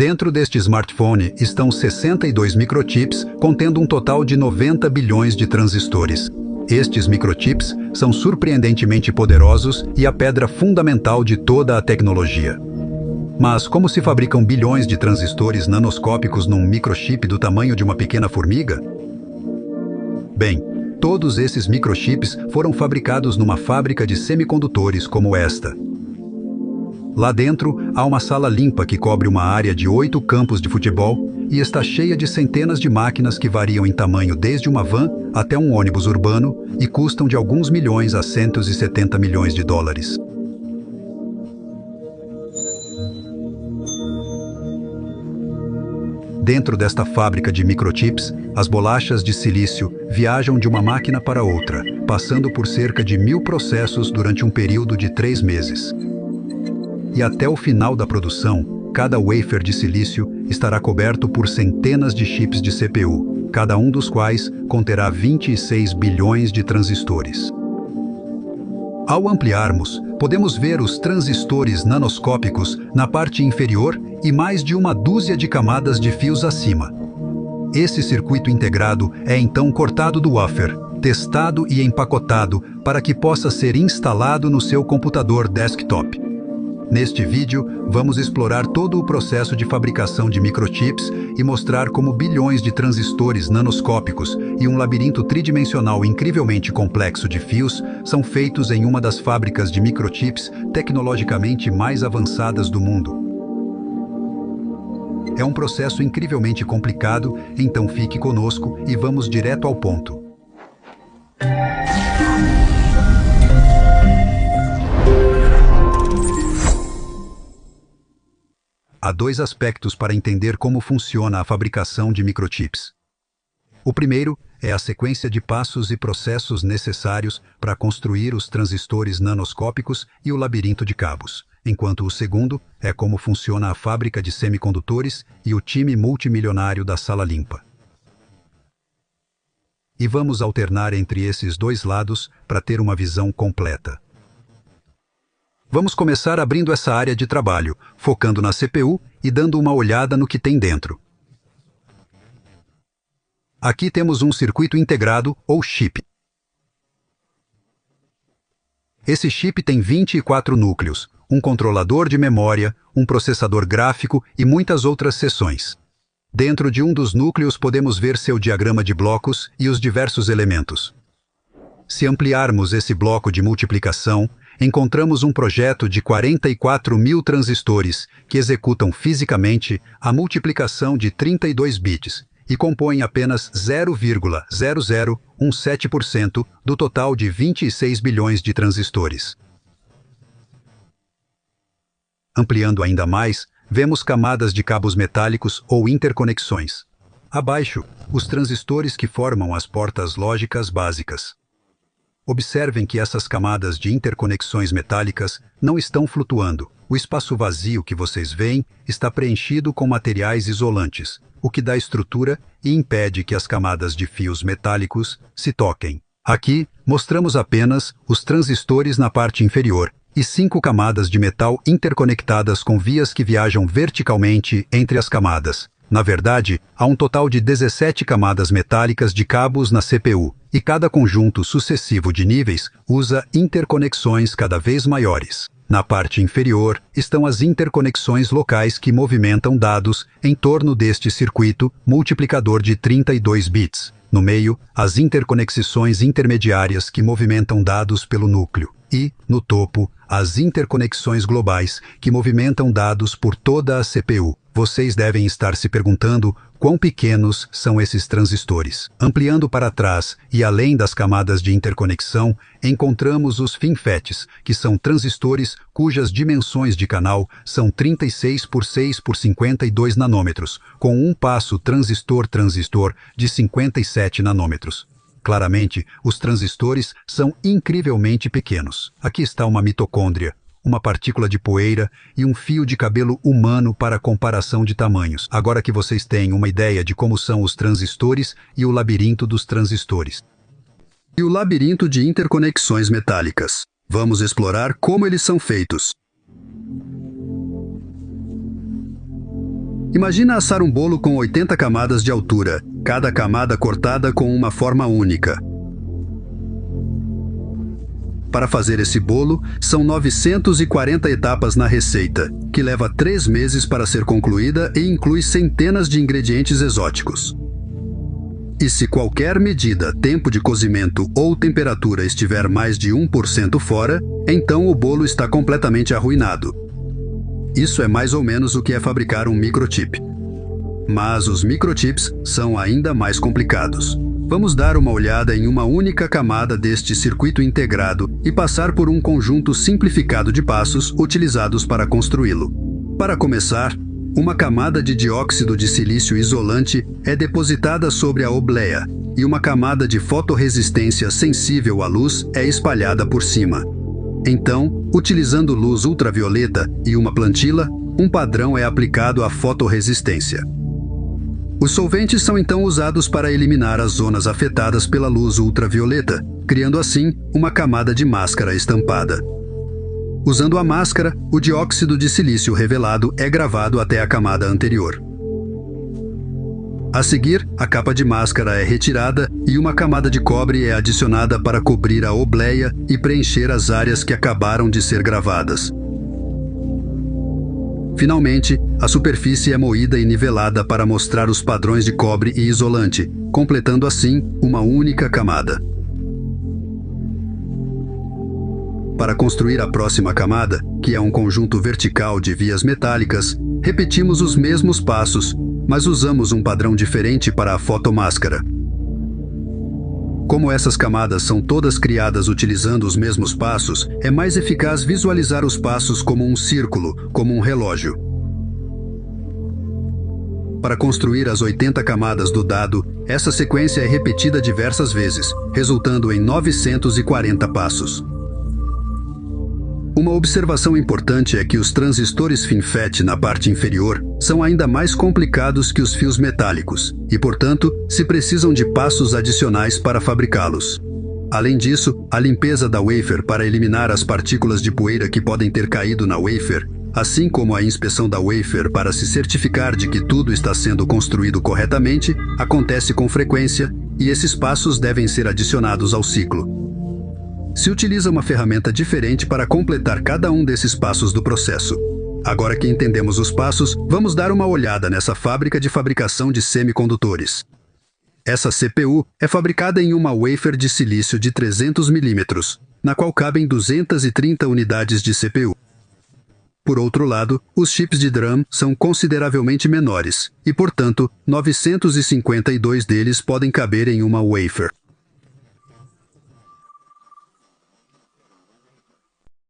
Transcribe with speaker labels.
Speaker 1: Dentro deste smartphone estão 62 microchips, contendo um total de 90 bilhões de transistores. Estes microchips são surpreendentemente poderosos e a pedra fundamental de toda a tecnologia. Mas como se fabricam bilhões de transistores nanoscópicos num microchip do tamanho de uma pequena formiga? Bem, todos esses microchips foram fabricados numa fábrica de semicondutores como esta. Lá dentro, há uma sala limpa que cobre uma área de 8 campos de futebol e está cheia de centenas de máquinas que variam em tamanho desde uma van até um ônibus urbano e custam de alguns milhões a 170 milhões de dólares. Dentro desta fábrica de microchips, as bolachas de silício viajam de uma máquina para outra, passando por cerca de 1000 processos durante um período de 3 meses. E até o final da produção, cada wafer de silício estará coberto por centenas de chips de CPU, cada um dos quais conterá 26 bilhões de transistores. Ao ampliarmos, podemos ver os transistores nanoscópicos na parte inferior e mais de uma dúzia de camadas de fios acima. Esse circuito integrado é então cortado do wafer, testado e empacotado para que possa ser instalado no seu computador desktop. Neste vídeo, vamos explorar todo o processo de fabricação de microchips e mostrar como bilhões de transistores nanoscópicos e um labirinto tridimensional incrivelmente complexo de fios são feitos em uma das fábricas de microchips tecnologicamente mais avançadas do mundo. É um processo incrivelmente complicado, então fique conosco e vamos direto ao ponto. Há 2 aspectos para entender como funciona a fabricação de microchips. O primeiro é a sequência de passos e processos necessários para construir os transistores nanoscópicos e o labirinto de cabos, enquanto o segundo é como funciona a fábrica de semicondutores e o time multimilionário da sala limpa. E vamos alternar entre esses 2 lados para ter uma visão completa. Vamos começar abrindo essa área de trabalho, focando na CPU e dando uma olhada no que tem dentro. Aqui temos um circuito integrado, ou chip. Esse chip tem 24 núcleos, um controlador de memória, um processador gráfico e muitas outras seções. Dentro de um dos núcleos podemos ver seu diagrama de blocos e os diversos elementos. Se ampliarmos esse bloco de multiplicação, encontramos um projeto de 44 mil transistores que executam fisicamente a multiplicação de 32 bits e compõem apenas 0,0017% do total de 26 bilhões de transistores. Ampliando ainda mais, vemos camadas de cabos metálicos ou interconexões. Abaixo, os transistores que formam as portas lógicas básicas. Observem que essas camadas de interconexões metálicas não estão flutuando. O espaço vazio que vocês veem está preenchido com materiais isolantes, o que dá estrutura e impede que as camadas de fios metálicos se toquem. Aqui, mostramos apenas os transistores na parte inferior e 5 camadas de metal interconectadas com vias que viajam verticalmente entre as camadas. Na verdade, há um total de 17 camadas metálicas de cabos na CPU, e cada conjunto sucessivo de níveis usa interconexões cada vez maiores. Na parte inferior estão as interconexões locais que movimentam dados em torno deste circuito multiplicador de 32 bits. No meio, as interconexões intermediárias que movimentam dados pelo núcleo. E, no topo, as interconexões globais que movimentam dados por toda a CPU. Vocês devem estar se perguntando quão pequenos são esses transistores. Ampliando para trás e além das camadas de interconexão, encontramos os FinFETs, que são transistores cujas dimensões de canal são 36 por 6 por 52 nanômetros, com um passo transistor-transistor de 57 nanômetros. Claramente, os transistores são incrivelmente pequenos. Aqui está uma mitocôndria, uma partícula de poeira e um fio de cabelo humano para comparação de tamanhos. Agora que vocês têm uma ideia de como são os transistores e o labirinto dos transistores. E o labirinto de interconexões metálicas. Vamos explorar como eles são feitos. Imagina assar um bolo com 80 camadas de altura, cada camada cortada com uma forma única. Para fazer esse bolo, são 940 etapas na receita, que leva 3 meses para ser concluída e inclui centenas de ingredientes exóticos. E se qualquer medida, tempo de cozimento ou temperatura estiver mais de 1% fora, então o bolo está completamente arruinado. Isso é mais ou menos o que é fabricar um microchip. Mas os microchips são ainda mais complicados. Vamos dar uma olhada em uma única camada deste circuito integrado e passar por um conjunto simplificado de passos utilizados para construí-lo. Para começar, uma camada de dióxido de silício isolante é depositada sobre a obleia e uma camada de fotorresistência sensível à luz é espalhada por cima. Então, utilizando luz ultravioleta e uma plantila, um padrão é aplicado à fotorresistência. Os solventes são então usados para eliminar as zonas afetadas pela luz ultravioleta, criando assim uma camada de máscara estampada. Usando a máscara, o dióxido de silício revelado é gravado até a camada anterior. A seguir, a capa de máscara é retirada e uma camada de cobre é adicionada para cobrir a obleia e preencher as áreas que acabaram de ser gravadas. Finalmente, a superfície é moída e nivelada para mostrar os padrões de cobre e isolante, completando assim uma única camada. Para construir a próxima camada, que é um conjunto vertical de vias metálicas, repetimos os mesmos passos, mas usamos um padrão diferente para a fotomáscara. Como essas camadas são todas criadas utilizando os mesmos passos, é mais eficaz visualizar os passos como um círculo, como um relógio. Para construir as 80 camadas do dado, essa sequência é repetida diversas vezes, resultando em 940 passos. Uma observação importante é que os transistores FinFET na parte inferior são ainda mais complicados que os fios metálicos e, portanto, se precisam de passos adicionais para fabricá-los. Além disso, a limpeza da wafer para eliminar as partículas de poeira que podem ter caído na wafer, assim como a inspeção da wafer para se certificar de que tudo está sendo construído corretamente, acontece com frequência e esses passos devem ser adicionados ao ciclo. Se utiliza uma ferramenta diferente para completar cada um desses passos do processo. Agora que entendemos os passos, vamos dar uma olhada nessa fábrica de fabricação de semicondutores. Essa CPU é fabricada em uma wafer de silício de 300 mm, na qual cabem 230 unidades de CPU. Por outro lado, os chips de DRAM são consideravelmente menores e, portanto, 952 deles podem caber em uma wafer.